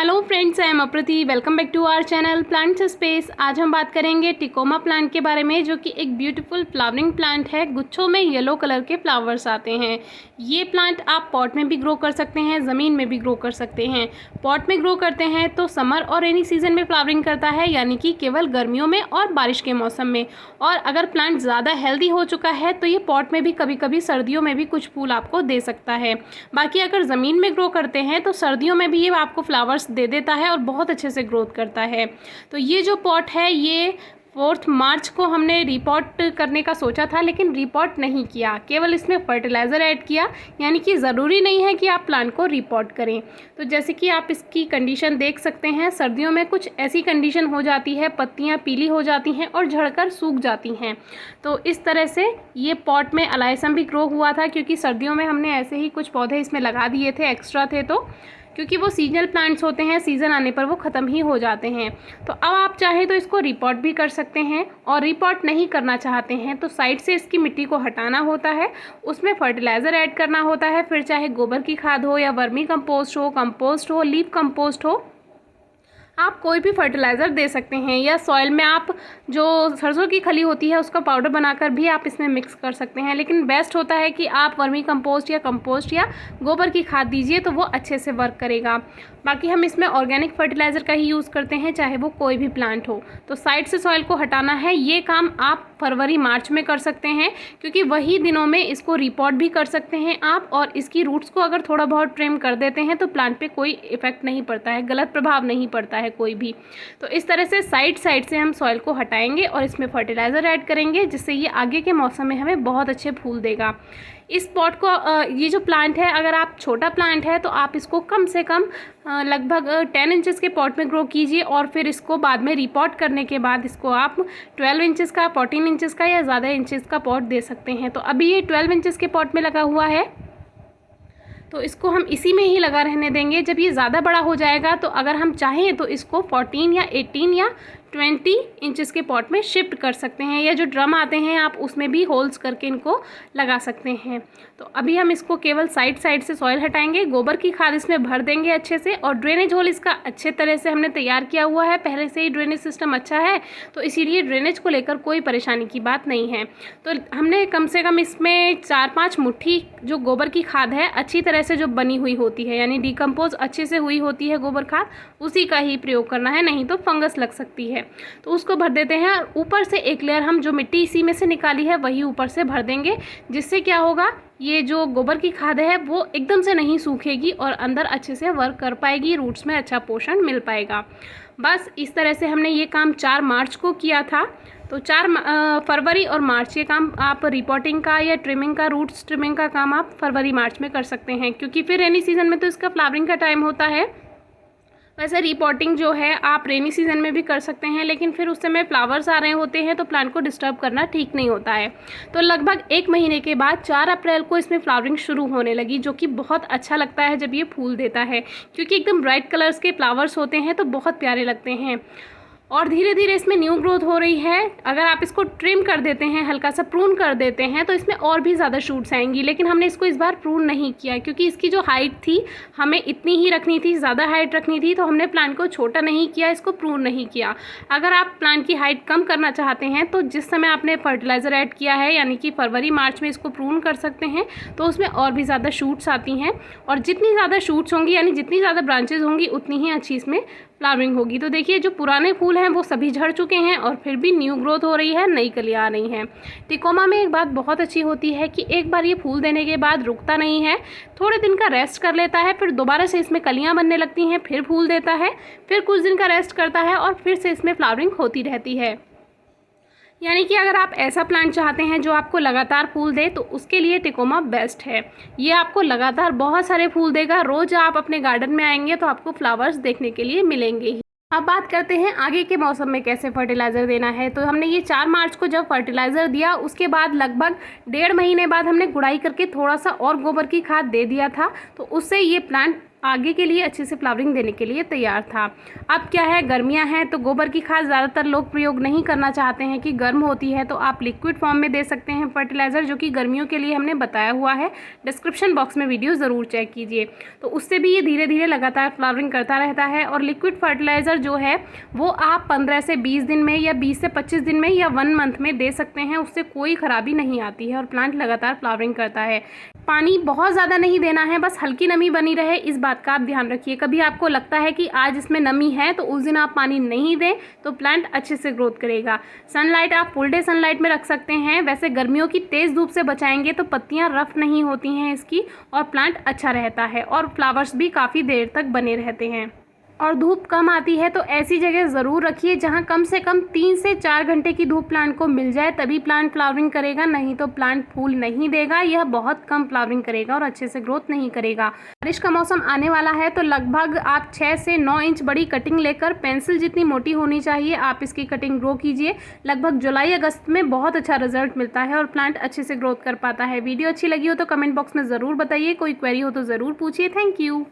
Hello friends, I am Apriti. Welcome back to our channel plants space. आज हम बात करेंगे टिकोमा प्लांट के बारे में, जो कि एक ब्यूटीफुल फ्लावरिंग प्लांट है। गुच्छों में येलो कलर के फ्लावर्स आते हैं। ये प्लांट आप पॉट में भी ग्रो कर सकते हैं, ज़मीन में भी ग्रो कर सकते हैं। पॉट में ग्रो करते हैं तो समर और रेनी सीजन में फ्लावरिंग करता है, यानी कि केवल गर्मियों में और बारिश के मौसम में। और अगर प्लांट ज़्यादा हेल्दी हो चुका है तो ये पॉट में भी कभी कभी सर्दियों में भी कुछ फूल आपको दे सकता है। बाकी अगर ज़मीन में ग्रो करते हैं तो सर्दियों में भी ये आपको फ्लावर्स दे देता है और बहुत अच्छे से ग्रोथ करता है। तो ये जो पॉट है, ये 4 मार्च को हमने रिपॉट करने का सोचा था, लेकिन रिपॉट नहीं किया, केवल इसमें फर्टिलाइज़र ऐड किया। यानी कि ज़रूरी नहीं है कि आप प्लांट को रिपॉट करें। तो जैसे कि आप इसकी कंडीशन देख सकते हैं, सर्दियों में कुछ ऐसी कंडीशन हो जाती है, पत्तियां पीली हो जाती हैं और झड़कर सूख जाती हैं। तो इस तरह से ये पॉट में अलाइसम भी ग्रो हुआ था, क्योंकि सर्दियों में हमने ऐसे ही कुछ पौधे इसमें लगा दिए थे, एक्स्ट्रा थे, तो क्योंकि वो सीजनल प्लांट्स होते हैं, सीज़न आने पर वो ख़त्म ही हो जाते हैं। तो अब आप चाहें तो इसको रिपॉट भी कर सकते हैं, और रिपॉट नहीं करना चाहते हैं तो साइड से इसकी मिट्टी को हटाना होता है, उसमें फर्टिलाइज़र ऐड करना होता है। फिर चाहे गोबर की खाद हो या वर्मी कंपोस्ट हो, लीफ कंपोस्ट हो, आप कोई भी फर्टिलाइज़र दे सकते हैं। या सॉइल में आप जो सरसों की खली होती है उसका पाउडर बनाकर भी आप इसमें मिक्स कर सकते हैं। लेकिन बेस्ट होता है कि आप वर्मी कंपोस्ट या गोबर की खाद दीजिए, तो वो अच्छे से वर्क करेगा। बाकी हम इसमें ऑर्गेनिक फर्टिलाइज़र का ही यूज़ करते हैं, चाहे वो कोई भी प्लांट हो। तो साइड से सॉइल को हटाना है, ये काम आप फरवरी मार्च में कर सकते हैं, क्योंकि वही दिनों में इसको रिपॉट भी कर सकते हैं आप। और इसकी रूट्स को अगर थोड़ा बहुत ट्रिम कर देते हैं तो प्लांट पे कोई इफेक्ट नहीं पड़ता है, गलत प्रभाव नहीं पड़ता है कोई भी। तो इस तरह से साइड से हम सॉइल को हटाएंगे और इसमें फर्टिलाइज़र ऐड करेंगे, जिससे ये आगे के मौसम में हमें बहुत अच्छे फूल देगा। इस पॉट को ये जो प्लांट है, अगर आप छोटा प्लांट है तो आप इसको कम से कम लगभग 10 इंचेस के पॉट में ग्रो कीजिए, और फिर इसको बाद में रिपॉट करने के बाद इसको आप 12 इंचेस का, 14 इंचेस का या ज़्यादा इंचेस का पॉट दे सकते हैं। तो अभी ये 12 इंचेस के पॉट में लगा हुआ है, तो इसको हम इसी में ही लगा रहने देंगे। जब ये ज़्यादा बड़ा हो जाएगा तो अगर हम चाहें तो इसको 14 या 18 या 20 इंचेस के पॉट में शिफ्ट कर सकते हैं, या जो ड्रम आते हैं आप उसमें भी होल्स करके इनको लगा सकते हैं। तो अभी हम इसको केवल साइड से सॉइल हटाएंगे, गोबर की खाद इसमें भर देंगे अच्छे से, और ड्रेनेज होल इसका अच्छे तरह से हमने तैयार किया हुआ है। पहले से ही ड्रेनेज सिस्टम अच्छा है, तो इसीलिए ड्रेनेज को लेकर कोई परेशानी की बात नहीं है। तो हमने कम से कम इसमें 4-5 मुट्ठी जो गोबर की खाद है, अच्छी तरह से जो बनी हुई होती है, यानी डिकम्पोज अच्छे से हुई होती है गोबर खाद, उसी का ही प्रयोग करना है, नहीं तो फंगस लग सकती है। तो उसको भर देते हैं, और ऊपर से एक लेयर हम जो मिट्टी इसी में से निकाली है वही ऊपर से भर देंगे। जिससे क्या होगा, ये जो गोबर की खाद है वो एकदम से नहीं सूखेगी और अंदर अच्छे से वर्क कर पाएगी, रूट्स में अच्छा पोषण मिल पाएगा। बस इस तरह से हमने ये काम 4 मार्च को किया था। तो 4 फरवरी और मार्च ये काम आप रिपोर्टिंग का या ट्रिमिंग का, रूट्स ट्रिमिंग का काम आप फरवरी मार्च में कर सकते हैं, क्योंकि फिर रेनी सीजन में तो इसका फ्लावरिंग का टाइम होता है। वैसे रिपोर्टिंग जो है आप रेनी सीजन में भी कर सकते हैं, लेकिन फिर उस समय फ्लावर्स आ रहे होते हैं तो प्लांट को डिस्टर्ब करना ठीक नहीं होता है। तो लगभग 1 महीने के बाद 4 अप्रैल को इसमें फ्लावरिंग शुरू होने लगी, जो कि बहुत अच्छा लगता है जब ये फूल देता है, क्योंकि एकदम ब्राइट कलर्स के फ्लावर्स होते हैं तो बहुत प्यारे लगते हैं। और धीरे धीरे इसमें न्यू ग्रोथ हो रही है। अगर आप इसको ट्रिम कर देते हैं, हल्का सा प्रून कर देते हैं, तो इसमें और भी ज़्यादा शूट्स आएंगी। लेकिन हमने इसको इस बार प्रून नहीं किया, क्योंकि इसकी जो हाइट थी हमें इतनी ही रखनी थी, ज़्यादा हाइट रखनी थी, तो हमने प्लांट को छोटा नहीं किया, इसको प्रून नहीं किया। अगर आप प्लांट की हाइट कम करना चाहते हैं तो जिस समय आपने फर्टिलाइज़र ऐड किया है, यानी कि फरवरी मार्च में इसको प्रून कर सकते हैं, तो उसमें और भी ज़्यादा शूट्स आती हैं। और जितनी ज़्यादा शूट्स होंगी, यानी जितनी ज़्यादा ब्रांचेज होंगी, उतनी ही अच्छी इसमें फ्लावरिंग होगी। तो देखिए, जो पुराने फूल हैं वो सभी झड़ चुके हैं और फिर भी न्यू ग्रोथ हो रही है, नई कलियाँ आ रही हैं। टिकोमा में एक बात बहुत अच्छी होती है कि एक बार ये फूल देने के बाद रुकता नहीं है, थोड़े दिन का रेस्ट कर लेता है, फिर दोबारा से इसमें कलियाँ बनने लगती हैं, फिर फूल देता है, फिर कुछ दिन का रेस्ट करता है और फिर से इसमें फ्लावरिंग होती रहती है। यानी कि अगर आप ऐसा प्लांट चाहते हैं जो आपको लगातार फूल दे, तो उसके लिए टिकोमा बेस्ट है। ये आपको लगातार बहुत सारे फूल देगा, रोज़ आप अपने गार्डन में आएंगे तो आपको फ्लावर्स देखने के लिए मिलेंगे ही। अब बात करते हैं आगे के मौसम में कैसे फर्टिलाइज़र देना है। तो हमने ये 4 मार्च को जब फर्टिलाइज़र दिया, उसके बाद लगभग 1.5 महीने बाद हमने गुड़ाई करके थोड़ा सा और गोबर की खाद दे दिया था, तो उससे ये प्लांट आगे के लिए अच्छे से फ्लावरिंग देने के लिए तैयार था। अब क्या है, गर्मियां हैं तो गोबर की खाद ज़्यादातर लोग प्रयोग नहीं करना चाहते हैं कि गर्म होती है, तो आप लिक्विड फॉर्म में दे सकते हैं फर्टिलाइज़र, जो कि गर्मियों के लिए हमने बताया हुआ है। डिस्क्रिप्शन बॉक्स में वीडियो ज़रूर चेक कीजिए। तो उससे भी ये धीरे धीरे लगातार फ्लावरिंग करता रहता है। और लिक्विड फर्टिलाइज़र जो है वो आप 15 से 20 दिन में या 20 से 25 दिन में या 1 मंथ में दे सकते हैं। उससे कोई ख़राबी नहीं आती है और प्लांट लगातार फ्लावरिंग करता है। पानी बहुत ज़्यादा नहीं देना है, बस हल्की नमी बनी रहे, इस बात का आप ध्यान रखिए। कभी आपको लगता है कि आज इसमें नमी है तो उस दिन आप पानी नहीं दें, तो प्लांट अच्छे से ग्रोथ करेगा। सनलाइट आप फुल डे सनलाइट में रख सकते हैं। वैसे गर्मियों की तेज़ धूप से बचाएंगे तो पत्तियां रफ नहीं होती हैं इसकी, और प्लांट अच्छा रहता है और फ्लावर्स भी काफ़ी देर तक बने रहते हैं। और धूप कम आती है तो ऐसी जगह ज़रूर रखिए जहाँ कम से कम 3 से 4 घंटे की धूप प्लांट को मिल जाए, तभी प्लांट फ्लावरिंग करेगा, नहीं तो प्लांट फूल नहीं देगा। यह बहुत कम फ्लावरिंग करेगा और अच्छे से ग्रोथ नहीं करेगा। बारिश का मौसम आने वाला है तो लगभग आप 6 से 9 इंच बड़ी कटिंग लेकर, पेंसिल जितनी मोटी होनी चाहिए, आप इसकी कटिंग ग्रो कीजिए। लगभग जुलाई अगस्त में बहुत अच्छा रिजल्ट मिलता है और प्लांट अच्छे से ग्रोथ कर पाता है। वीडियो अच्छी लगी हो तो कमेंट बॉक्स में ज़रूर बताइए। कोई क्वेरी हो तो ज़रूर पूछिए। Thank you.